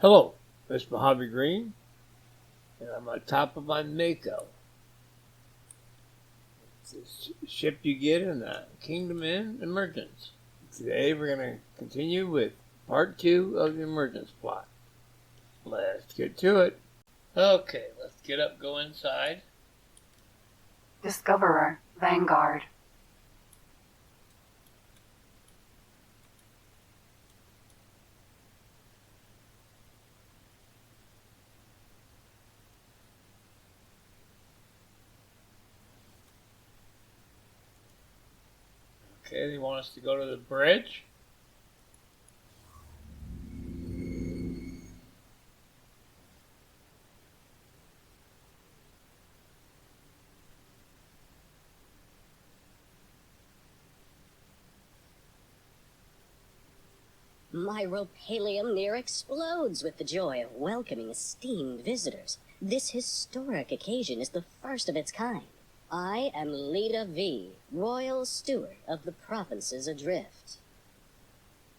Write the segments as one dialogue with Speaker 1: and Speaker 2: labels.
Speaker 1: Hello, it's Mojave Green, and I'm on top of my Mako. It's the ship you get in the Kingdom Inn Emergence. Today we're going to continue with part 2 of the Emergence plot. Let's get to it. Okay, let's get up, go inside.
Speaker 2: Discoverer, Vanguard.
Speaker 1: Okay, they want us to go to the bridge.
Speaker 3: My ropalium near explodes with the joy of welcoming esteemed visitors. This historic occasion is the first of its kind. I am Leda V, Royal Steward of the Provinces Adrift.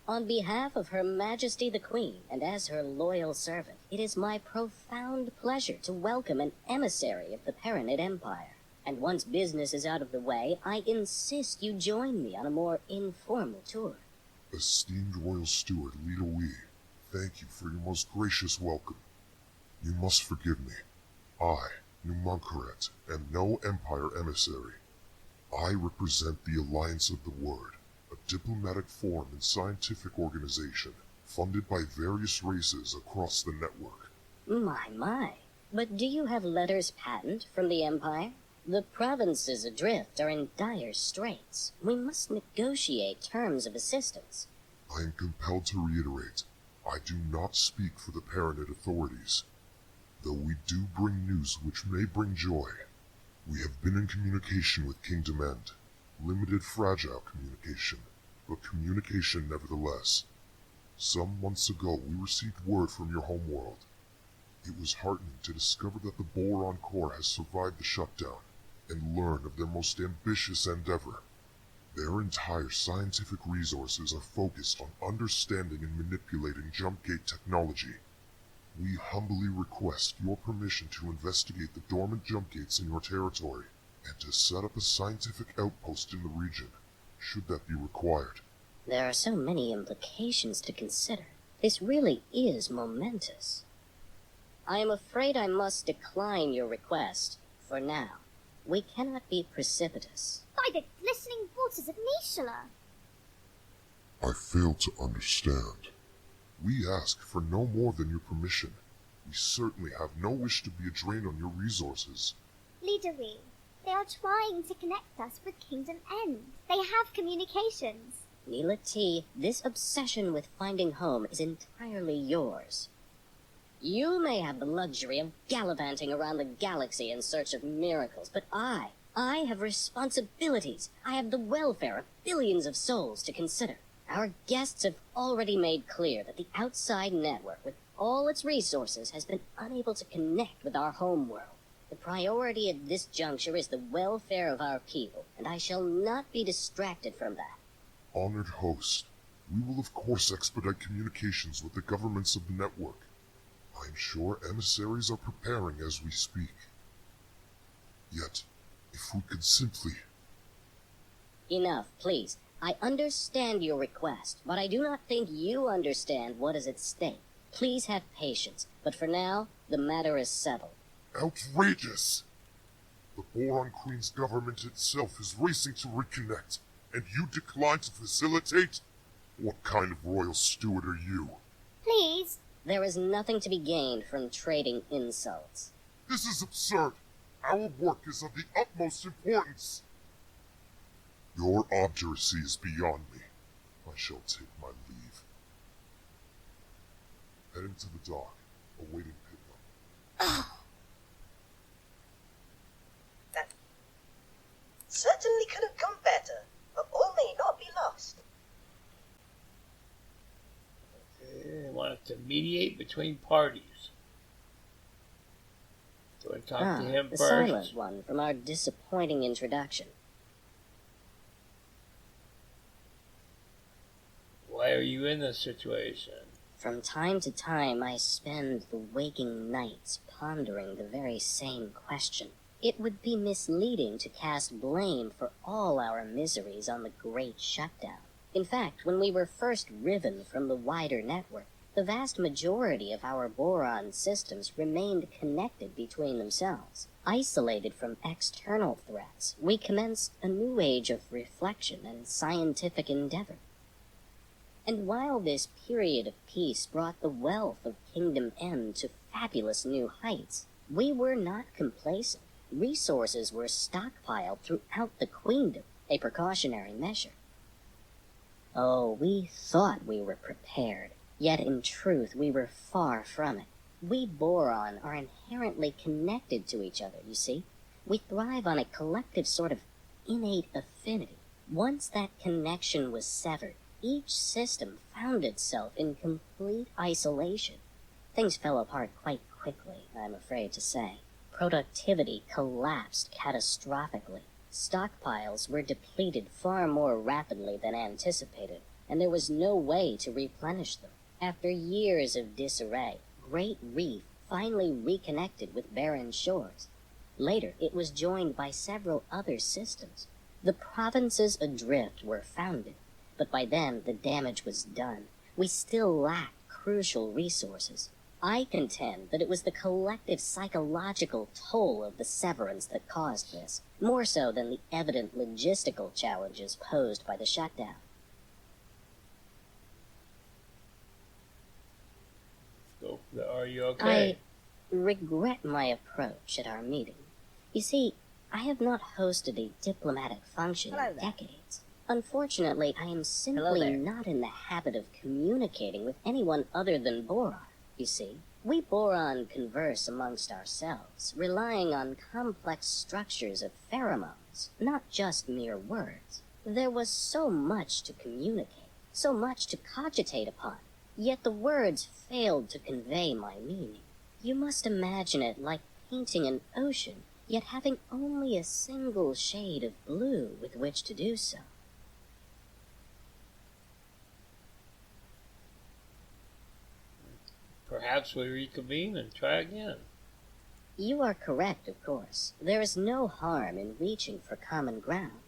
Speaker 3: On behalf of Her Majesty the Queen, and as her loyal servant, it is my profound pleasure to welcome an emissary of the Paranid Empire. And once business is out of the way, I insist you join me on a more informal tour.
Speaker 4: Esteemed Royal Steward Leda V, thank you for your most gracious welcome. You must forgive me. I, Numunkaret, am no Empire emissary. I represent the Alliance of the Word, a diplomatic forum and scientific organization funded by various races across the network.
Speaker 3: My. But do you have letters patent from the Empire? The provinces adrift are in dire straits. We must negotiate terms of assistance.
Speaker 4: I am compelled to reiterate, I do not speak for the Paranid authorities. Though we do bring news which may bring joy. We have been in communication with Kingdom End. Limited, fragile communication, but communication nevertheless. Some months ago we received word from your homeworld. It was heartening to discover that the Boron Core has survived the shutdown, and learn of their most ambitious endeavor. Their entire scientific resources are focused on understanding and manipulating jump gate technology. We humbly request your permission to investigate the dormant jump gates in your territory, and to set up a scientific outpost in the region, should that be required.
Speaker 3: There are so many implications to consider. This really is momentous. I am afraid I must decline your request, for now. We cannot be precipitous.
Speaker 5: By the glistening waters of Nishala!
Speaker 4: I fail to understand. We ask for no more than your permission. We certainly have no wish to be a drain on your resources.
Speaker 5: Leda V, they are trying to connect us with Kingdom End. They have communications.
Speaker 3: Neela T, this obsession with finding home is entirely yours. You may have the luxury of gallivanting around the galaxy in search of miracles, but I have responsibilities. I have the welfare of billions of souls to consider. Our guests have already made clear that the outside network, with all its resources, has been unable to connect with our homeworld. The priority at this juncture is the welfare of our people, and I shall not be distracted from that.
Speaker 4: Honored host, we will of course expedite communications with the governments of the network. I am sure emissaries are preparing as we speak. Yet, if we could simply...
Speaker 3: Enough, please. I understand your request, but I do not think you understand what is at stake. Please have patience, but for now, the matter is settled.
Speaker 4: Outrageous! The Boron Queen's government itself is racing to reconnect, and you decline to facilitate? What kind of royal steward are you?
Speaker 5: Please.
Speaker 3: There is nothing to be gained from trading insults.
Speaker 4: This is absurd. Our work is of the utmost importance. Your obduracy is beyond me. I shall take my leave. Heading to the dock, awaiting pickup.
Speaker 6: That certainly could have gone better, but all may not be lost.
Speaker 1: They want us to mediate between parties. Do I talk to him
Speaker 3: the
Speaker 1: first?
Speaker 3: silent one from our disappointing introduction.
Speaker 1: Why are you in this situation?
Speaker 3: From time to time, I spend the waking nights pondering the very same question. It would be misleading to cast blame for all our miseries on the Great Shutdown. In fact, when we were first riven from the wider network, the vast majority of our boron systems remained connected between themselves. Isolated from external threats, we commenced a new age of reflection and scientific endeavor. And while this period of peace brought the wealth of Kingdom M to fabulous new heights, we were not complacent. Resources were stockpiled throughout the Queendom, a precautionary measure. Oh, we thought we were prepared, yet in truth we were far from it. We boron are inherently connected to each other, you see. We thrive on a collective sort of innate affinity. Once that connection was severed, each system found itself in complete isolation. Things fell apart quite quickly, I'm afraid to say. Productivity collapsed catastrophically. Stockpiles were depleted far more rapidly than anticipated, and there was no way to replenish them. After years of disarray, Great Reef finally reconnected with barren shores. Later, it was joined by several other systems. The provinces adrift were founded, but by then the damage was done. We still lacked crucial resources. I contend that it was the collective psychological toll of the severance that caused this, more so than the evident logistical challenges posed by the shutdown.
Speaker 1: So, are you okay?
Speaker 3: I regret my approach at our meeting. You see, I have not hosted a diplomatic function in decades. Unfortunately, I am simply not in the habit of communicating with anyone other than boron. You see, we boron converse amongst ourselves, relying on complex structures of pheromones, not just mere words. There was so much to communicate, so much to cogitate upon, yet the words failed to convey my meaning. You must imagine it like painting an ocean, yet having only a single shade of blue with which to do so.
Speaker 1: Perhaps we reconvene and try again.
Speaker 3: You are correct, of course. There is no harm in reaching for common ground.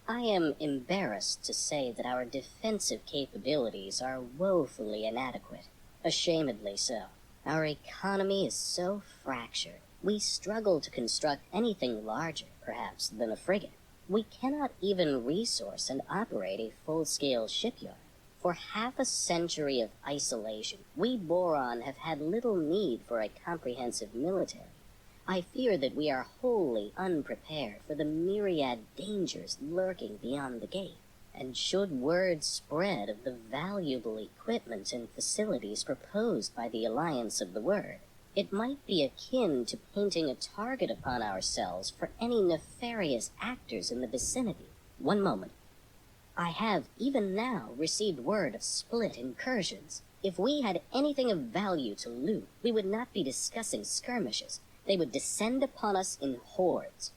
Speaker 3: I am embarrassed to say that our defensive capabilities are woefully inadequate. Ashamedly so. Our economy is so fractured. We struggle to construct anything larger, perhaps, than a frigate. We cannot even resource and operate a full-scale shipyard. For half a century of isolation, we boron have had little need for a comprehensive military. I fear that we are wholly unprepared for the myriad dangers lurking beyond the gate. And should word spread of the valuable equipment and facilities proposed by the Alliance of the Word, it might be akin to painting a target upon ourselves for any nefarious actors in the vicinity. One moment. I have, even now, received word of split incursions. If we had anything of value to loot, we would not be discussing skirmishes. They would descend upon us in hordes.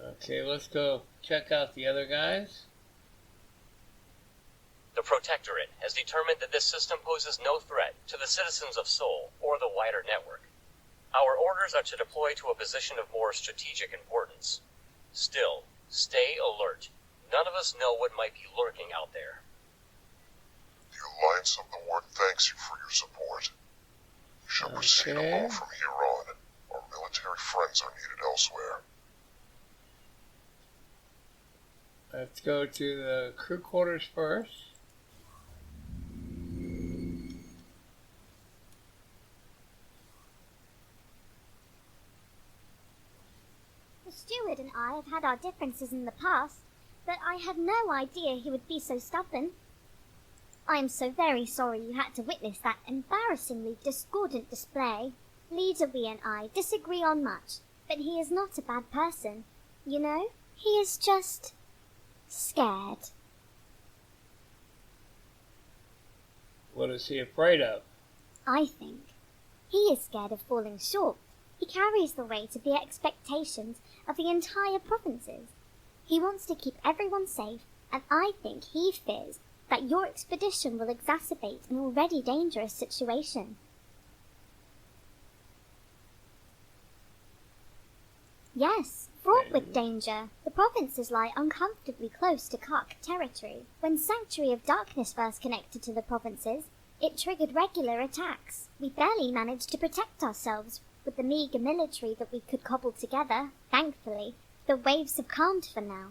Speaker 1: Okay, let's go check out the other guys.
Speaker 2: The Protectorate has determined that this system poses no threat to the citizens of Sol or the wider network. Our orders are to deploy to a position of more strategic importance. Still, stay alert. None of us know what might be lurking out there.
Speaker 4: The Alliance of the Word thanks you for your support. You shall proceed alone from here on. Our military friends are needed elsewhere.
Speaker 1: Let's go to the crew quarters first.
Speaker 5: The steward and I have had our differences in the past, but I had no idea he would be so stubborn. I am so very sorry you had to witness that embarrassingly discordant display. Leader V and I disagree on much, but he is not a bad person. You know, he is just scared.
Speaker 1: What is he afraid of?
Speaker 5: I think he is scared of falling short. He carries the weight of the expectations of the entire provinces. He wants to keep everyone safe, and I think he fears that your expedition will exacerbate an already dangerous situation. Yes, fraught with danger. The provinces lie uncomfortably close to Kark territory. When Sanctuary of Darkness first connected to the provinces, it triggered regular attacks. We barely managed to protect ourselves with the meager military that we could cobble together. Thankfully, the waves have calmed for now.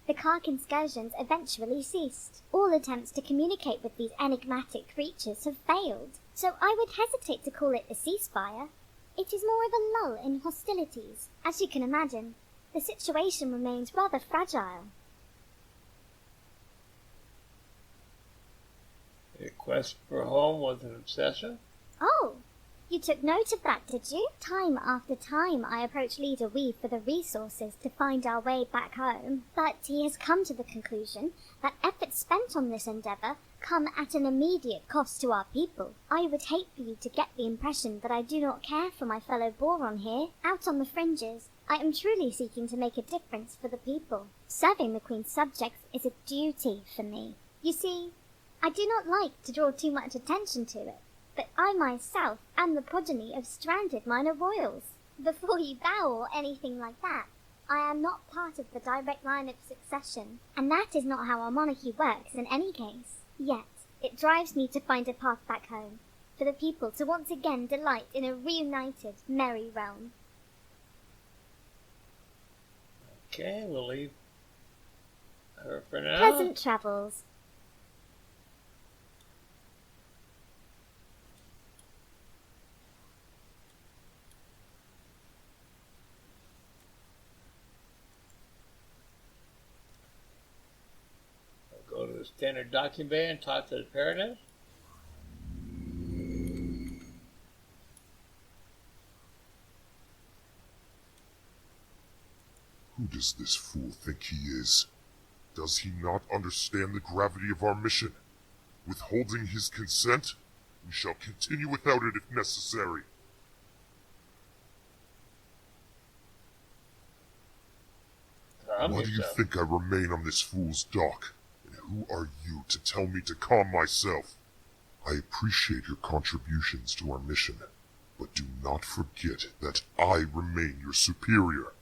Speaker 5: The Kark incursions eventually ceased. All attempts to communicate with these enigmatic creatures have failed, so I would hesitate to call it a ceasefire. It is more of a lull in hostilities. As you can imagine, the situation remains rather fragile.
Speaker 1: The quest for home was an obsession?
Speaker 5: Oh, you took note of that, did you? Time after time I approach Leader Weave for the resources to find our way back home, but he has come to the conclusion that efforts spent on this endeavor come at an immediate cost to our people. I would hate for you to get the impression that I do not care for my fellow Boron here. Out on the fringes, I am truly seeking to make a difference for the people. Serving the Queen's subjects is a duty for me. You see, I do not like to draw too much attention to it, but I myself am the progeny of stranded minor royals. Before you bow or anything like that, I am not part of the direct line of succession, and that is not how our monarchy works in any case. Yet, it drives me to find a path back home, for the people to once again delight in a reunited, merry realm.
Speaker 1: Okay, we'll leave her for now.
Speaker 5: Pleasant travels.
Speaker 1: Go to the standard docking bay and talk to the Paradise.
Speaker 4: Who does this fool think he is? Does he not understand the gravity of our mission? Withholding his consent? We shall continue without it if necessary. Why do you think I remain on this fool's dock? And who are you to tell me to calm myself? I appreciate your contributions to our mission, but do not forget that I remain your superior.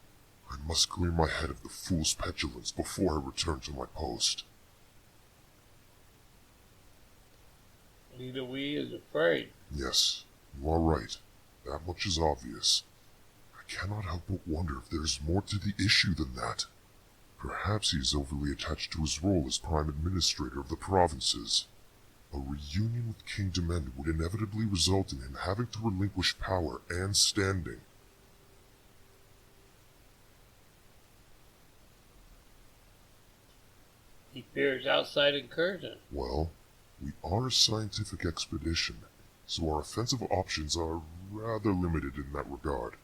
Speaker 4: I must clear my head of the fool's petulance before I return to my post.
Speaker 1: Leader Wee is afraid.
Speaker 4: Yes, you are right. That much is obvious. I cannot help but wonder if there is more to the issue than that. Perhaps he is overly attached to his role as Prime Administrator of the provinces. A reunion with King Demend would inevitably result in him having to relinquish power and standing.
Speaker 1: He fears outside incursion.
Speaker 4: Well, we are a scientific expedition, so our offensive options are rather limited in that regard.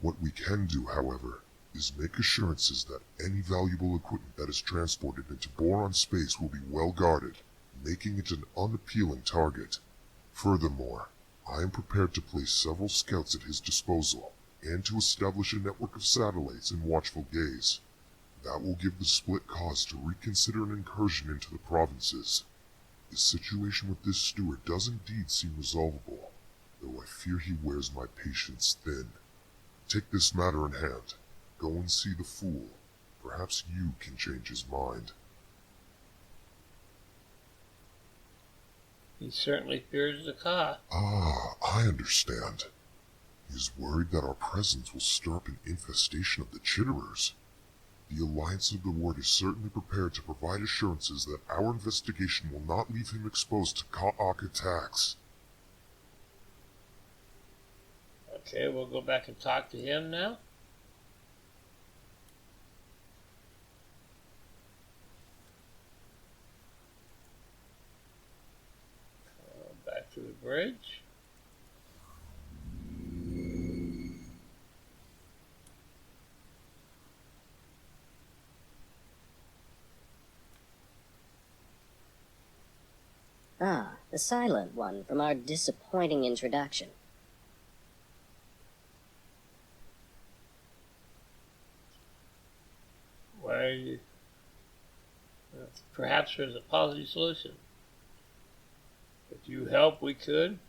Speaker 4: What we can do, however, is make assurances that any valuable equipment that is transported into Boron space will be well guarded, making it an unappealing target. Furthermore, I am prepared to place several scouts at his disposal, and to establish a network of satellites in watchful gaze. That will give the split cause to reconsider an incursion into the provinces. The situation with this steward does indeed seem resolvable, though I fear he wears my patience thin. Take this matter in hand. Go and see the fool. Perhaps you can change his mind.
Speaker 1: He certainly fears the Ka.
Speaker 4: Ah, I understand. He is worried that our presence will stir up an infestation of the Chitterers. The Alliance of the Ward is certainly prepared to provide assurances that our investigation will not leave him exposed to Ka'ak attacks.
Speaker 1: Okay, we'll go back and talk to him now. Back to the bridge.
Speaker 3: Ah, the silent one from our disappointing introduction.
Speaker 1: Why are perhaps there's a positive solution. If you help, we could.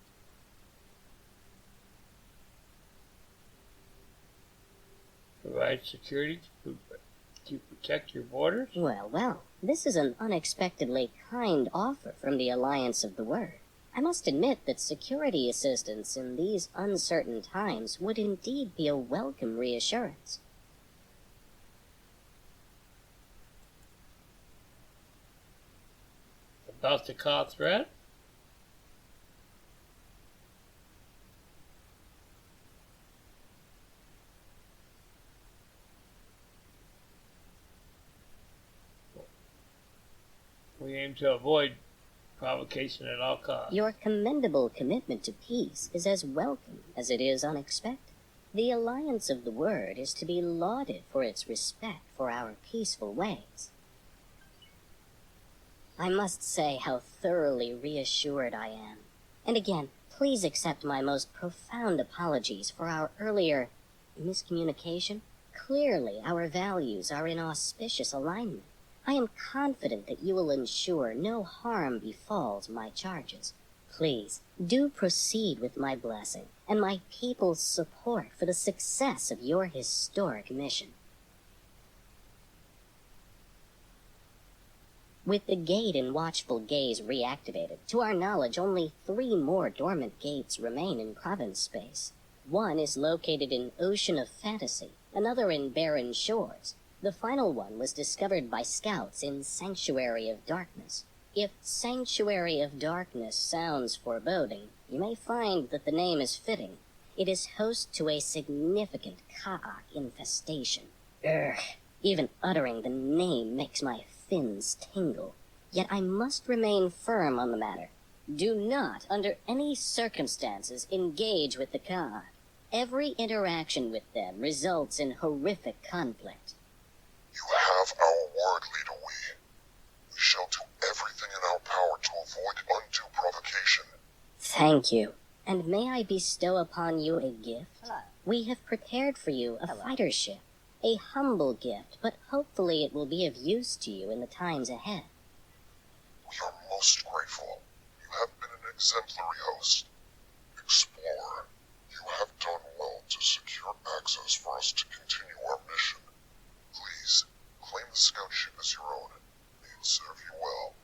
Speaker 1: Provide security to protect your borders?
Speaker 3: Well, this is an unexpectedly kind offer from the Alliance of the Word. I must admit that security assistance in these uncertain times would indeed be a welcome reassurance.
Speaker 1: About the Ka threat? We aim to avoid provocation at all costs.
Speaker 3: Your commendable commitment to peace is as welcome as it is unexpected. The Alliance of the Word is to be lauded for its respect for our peaceful ways. I must say how thoroughly reassured I am. And again, please accept my most profound apologies for our earlier miscommunication. Clearly, our values are in auspicious alignment. I am confident that you will ensure no harm befalls my charges. Please, do proceed with my blessing and my people's support for the success of your historic mission. With the gate in Watchful Gaze reactivated, to our knowledge only 3 more dormant gates remain in province space. One is located in Ocean of Fantasy, another in Barren Shores. The final one was discovered by scouts in Sanctuary of Darkness. If Sanctuary of Darkness sounds foreboding, you may find that the name is fitting. It is host to a significant Ka'ak infestation. Even uttering the name makes my fins tingle. Yet I must remain firm on the matter. Do not, under any circumstances, engage with the Ka'ak. Every interaction with them results in horrific conflict.
Speaker 4: You have our word, Leader Wee. We shall do everything in our power to avoid undue provocation.
Speaker 3: Thank you. And may I bestow upon you a gift? We have prepared for you a fighter ship. A humble gift, but hopefully it will be of use to you in the times ahead.
Speaker 4: We are most grateful. You have been an exemplary host. Explorer, you have done well to secure access for us to continue our mission. Please, claim the scout ship as your own. May it serve you well.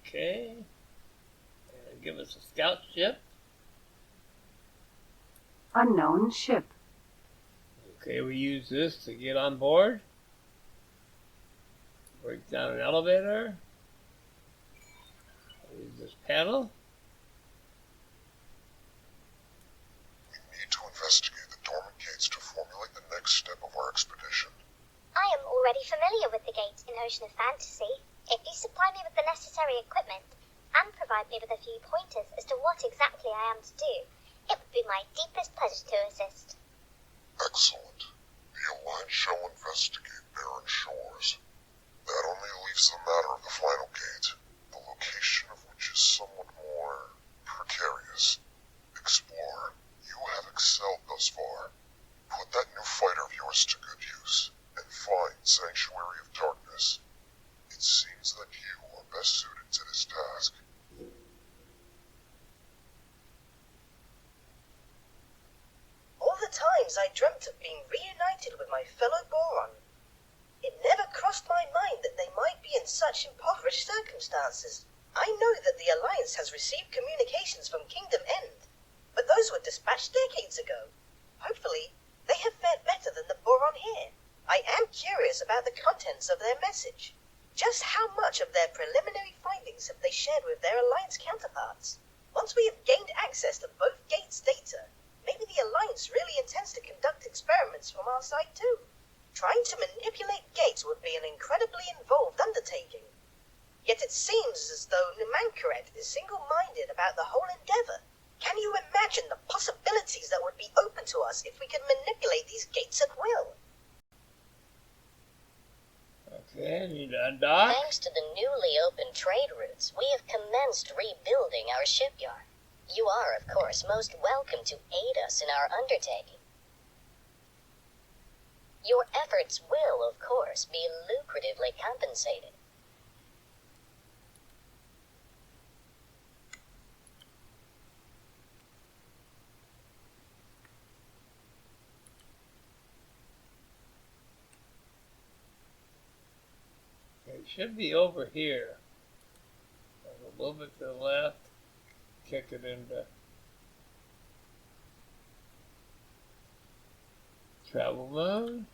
Speaker 1: Okay. And give us a scout ship.
Speaker 7: Unknown ship.
Speaker 1: Okay, we use this to get on board. Break down an elevator. Use this panel.
Speaker 4: We need to investigate the dormant gates to formulate the next step of our expedition.
Speaker 5: I am already familiar with the gate in Ocean of Fantasy. If you supply me with the necessary equipment and provide me with a few pointers as to what exactly I am to do, it would be my deepest pleasure to assist.
Speaker 4: Excellent. The Alliance shall investigate Barren Shores. That only leaves the matter of the final gate, the location of which is somewhat more precarious. Explorer, you have excelled thus far. Put that new fighter of yours to good use, and find Sanctuary of Darkness. It seems that you are best suited to this task.
Speaker 6: All the times I dreamt of being reunited with my fellow Boron, it never crossed my mind that they might be in such impoverished circumstances. I know that the Alliance has received communications from Kingdom End, but those were dispatched decades ago. Hopefully, they have fared better than the Boron here. I am curious about the contents of their message. Just how much of their preliminary findings have they shared with their Alliance counterparts? Once we have gained access to both gates' data, maybe the Alliance really intends to conduct experiments from our side too. Trying to manipulate gates would be an incredibly involved undertaking. Yet it seems as though Numankaret is single-minded about the whole endeavor. Can you imagine the possibilities that would be open to us if we could manipulate these gates at will?
Speaker 1: Okay, need to undock.
Speaker 3: Thanks to the newly opened trade routes, we have commenced rebuilding our shipyard. You are, of course, most welcome to aid us in our undertaking. Your efforts will, of course, be lucratively compensated.
Speaker 1: It should be over here. A little bit to the left. Kick it into travel mode.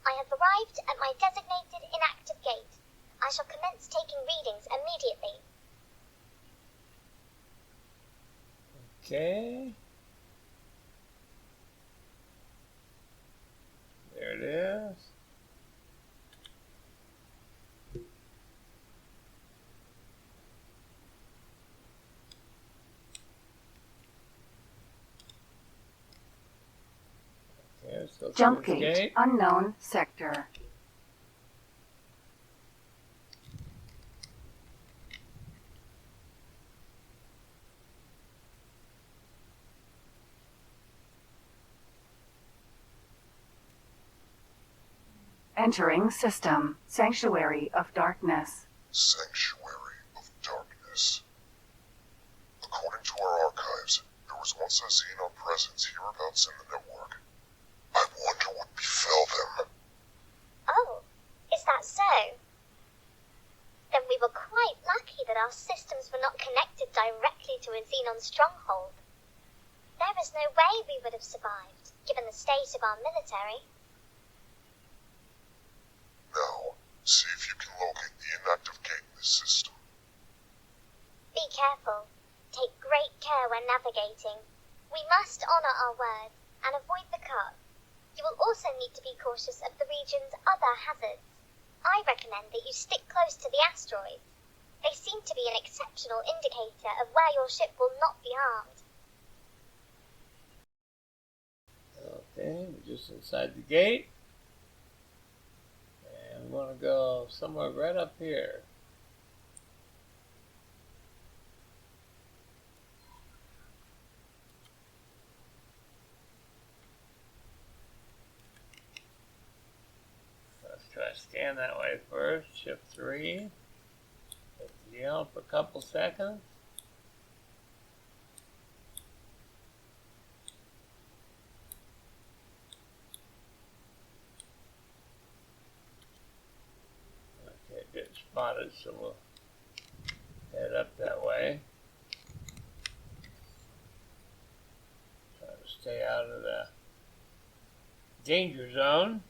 Speaker 5: I have arrived at my designated inactive gate. I shall commence taking readings immediately.
Speaker 1: Okay. There it is. Okay, let's go
Speaker 7: Jump
Speaker 1: through this
Speaker 7: gate, unknown sector. Entering system. Sanctuary of Darkness.
Speaker 4: Sanctuary of Darkness. According to our archives, there was once a Xenon presence hereabouts in the network. I wonder what befell them.
Speaker 5: Oh, is that so? Then we were quite lucky that our systems were not connected directly to a Xenon stronghold. There is no way we would have survived, given the state of our military.
Speaker 4: Now, see if you can locate the inactive gate in this system.
Speaker 5: Be careful. Take great care when navigating. We must honor our word and avoid the cut. You will also need to be cautious of the region's other hazards. I recommend that you stick close to the asteroids. They seem to be an exceptional indicator of where your ship will not be armed.
Speaker 1: Okay, we're just inside the gate. And we want to go somewhere right up here. Let's try to scan that way first. Ship 3. Hit the yellow for a couple seconds. Okay, get spotted, so we'll head up that way. Try to stay out of the danger zone.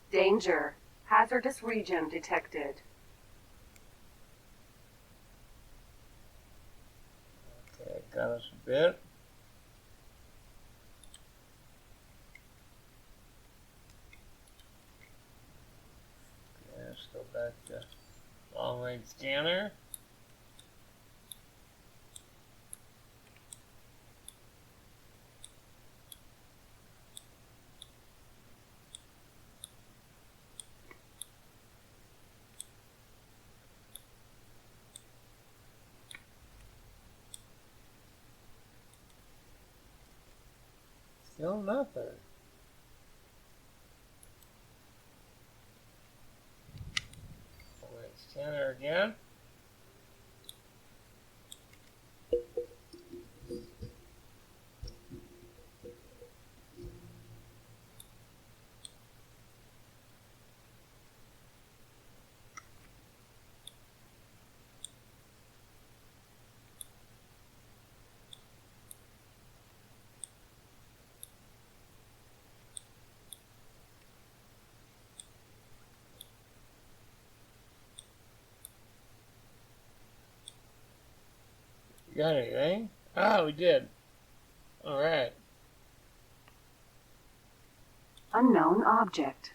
Speaker 7: Danger. Hazardous region detected.
Speaker 1: Okay, got us a bit. Okay, let's go back to long range scanner. Still nothing. Wait, scanner again. Got anything? Ah, we did. Alright.
Speaker 7: Unknown object.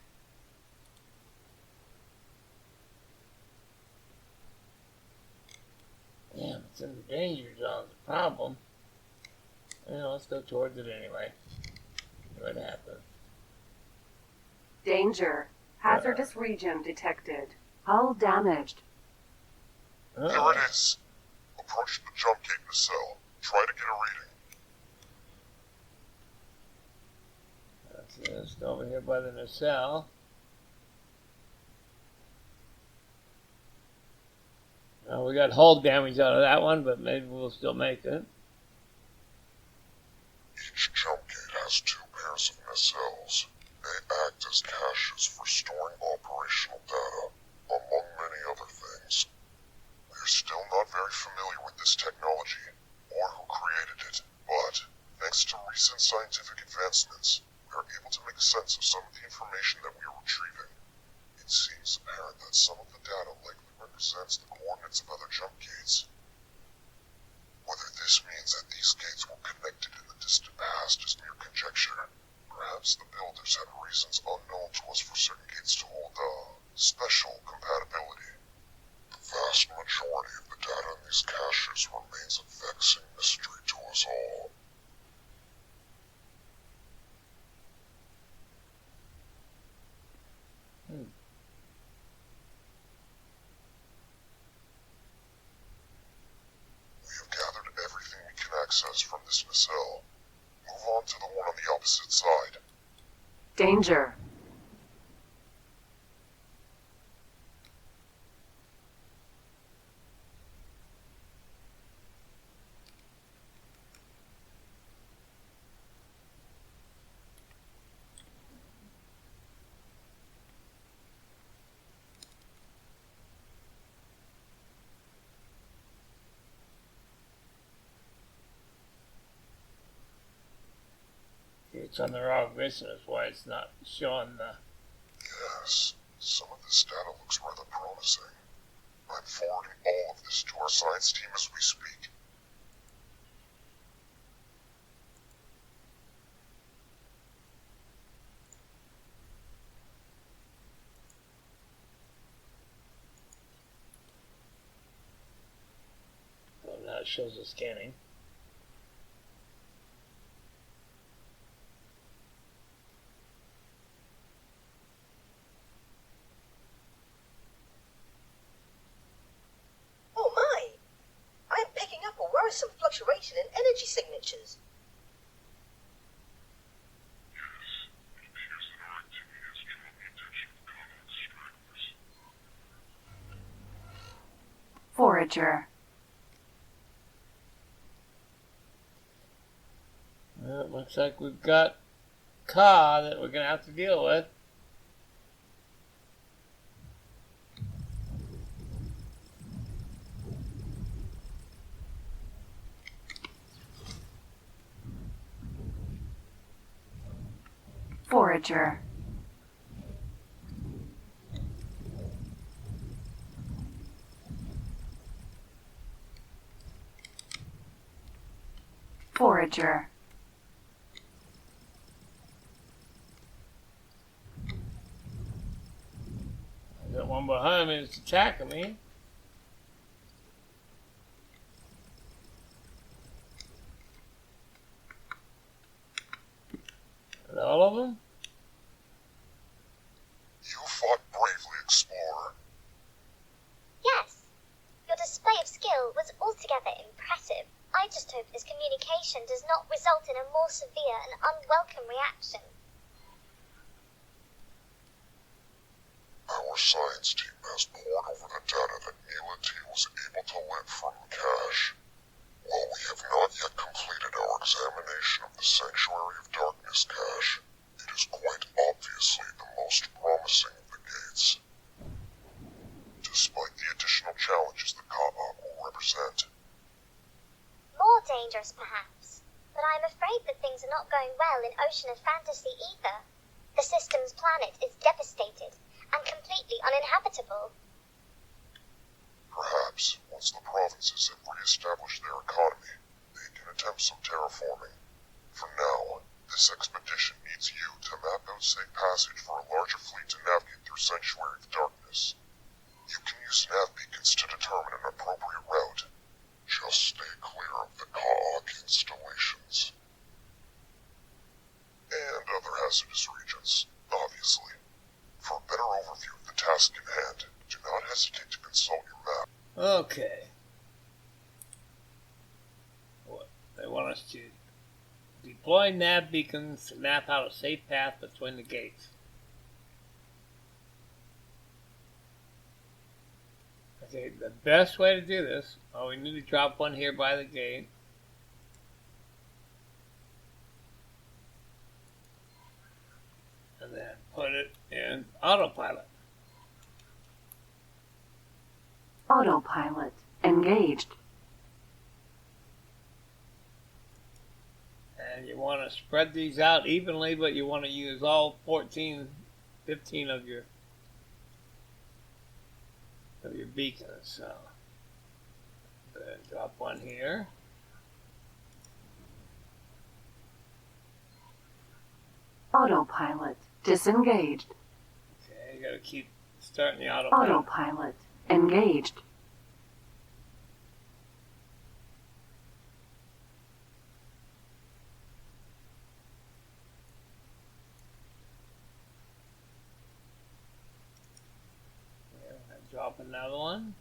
Speaker 1: Damn, it's in the danger zone. The problem. Let's go towards it anyway. See what happens.
Speaker 7: Danger. Hazardous region detected. Hull damaged.
Speaker 4: Here it is. Approach the jump gate nacelle. Try to get a reading.
Speaker 1: That's just over here by the nacelle. We got hull damage out of that one, but maybe we'll still make it.
Speaker 4: Each jump gate has 2 pairs of nacelles. They act as caches for storing operational data, among many other things. We're still not very familiar with this technology, or who created it, but thanks to recent scientific advancements, we are able to make sense of some of the information that we are retrieving. It seems apparent that some of the data likely represents the coordinates of other jump gates. Whether this means that these gates were connected in the distant past is mere conjecture. Perhaps the builders had reasons unknown to us for certain gates to hold special compatibility. The vast majority of the data in these caches remains a vexing mystery to us all. We have gathered everything we can access from this nacelle. Move on to the one on the opposite side.
Speaker 7: Danger.
Speaker 1: It's on the wrong mission, that's why it's not showing the...
Speaker 4: Yes, some of this data looks rather promising. I'm forwarding all of this to our science team as we speak.
Speaker 1: Well, now it shows the scanning.
Speaker 6: Oh my! I'm picking up a worrisome fluctuation in energy signatures.
Speaker 7: Forager.
Speaker 1: Well, it looks like we've got Ka that we're going to have to deal with.
Speaker 7: Forager. Forager.
Speaker 1: I got one behind me that's attacking me. Are they all of them?
Speaker 4: You fought bravely, Explorer.
Speaker 5: Yes. Your display of skill was altogether impressive. I just hope this communication does not result in a more severe and unwelcome reaction.
Speaker 4: Our science team has pored over the data that Neela T was able to lift from the cache. While we have not yet completed our examination of the Sanctuary of Darkness cache, it is quite obviously the most promising of the gates. Despite the additional challenges that Ka-Ok will represent,
Speaker 5: More dangerous, perhaps. But I'm afraid that things are not going well in Ocean of Fantasy either. The system's planet is devastated and completely uninhabitable.
Speaker 4: Perhaps, once the provinces have re-established their economy, they can attempt some terraforming. For now, this expedition needs you to map out safe passage for a larger fleet to navigate through Sanctuary of Darkness. You can use nav beacons to determine an appropriate route. Just stay clear of the Ka'ak installations. And other hazardous regions, obviously. For a better overview of the task in hand, do not hesitate to consult your map.
Speaker 1: Okay. What? They want us to deploy nav beacons to map out a safe path between the gates. Okay, the best way to do this, we need to drop one here by the gate. And then put it in autopilot.
Speaker 7: Autopilot engaged.
Speaker 1: And you want to spread these out evenly, but you want to use all 15 of your beacons. So then drop one here.
Speaker 7: Autopilot disengaged.
Speaker 1: Okay, you gotta keep starting the autopilot.
Speaker 7: Autopilot engaged.
Speaker 1: Okay, drop another one.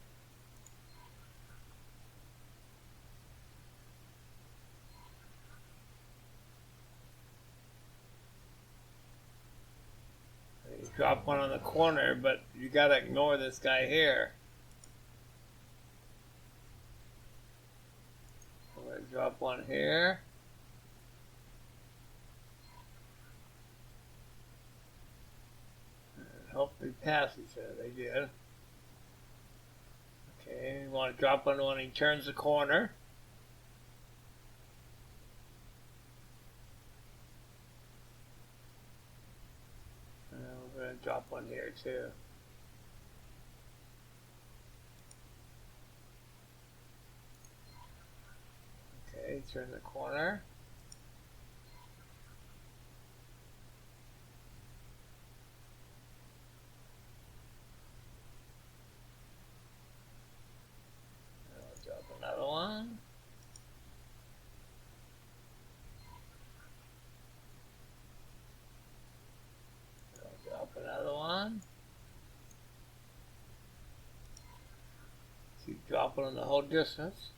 Speaker 1: You drop one on the corner, but you gotta ignore this guy here. I'm gonna drop one here. And hope they pass each other. They did. Okay, you want to drop one when he turns the corner. And we're going to drop one here too. Okay, turn the corner. Drop another one. Drop another one. Keep dropping them the whole distance.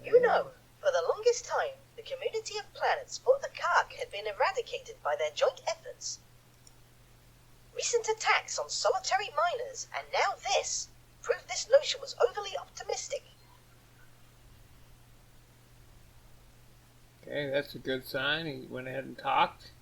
Speaker 6: You know, for the longest time, the community of planets thought the Ka'ak had been eradicated by their joint efforts. Recent attacks on solitary miners, and now this, prove this notion was overly optimistic.
Speaker 1: Okay, that's a good sign. He went ahead and talked.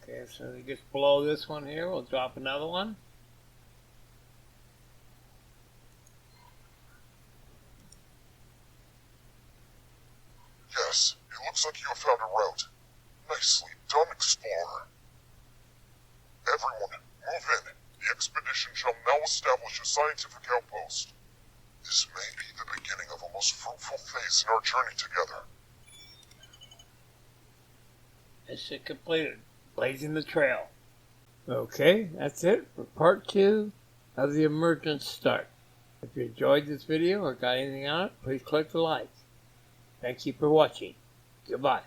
Speaker 1: Okay, so he gets below this one here. We'll drop another one.
Speaker 4: Yes, it looks like you have found a route. Nicely done, Explorer. Everyone, move in. The expedition shall now establish a scientific outpost. This may be the beginning of a most fruitful phase in our journey together.
Speaker 1: Mission completed. Blazing the trail. Okay, that's it for part 2 of the Emergence start. If you enjoyed this video or got anything on it, please click the like. Thank you for watching. Goodbye.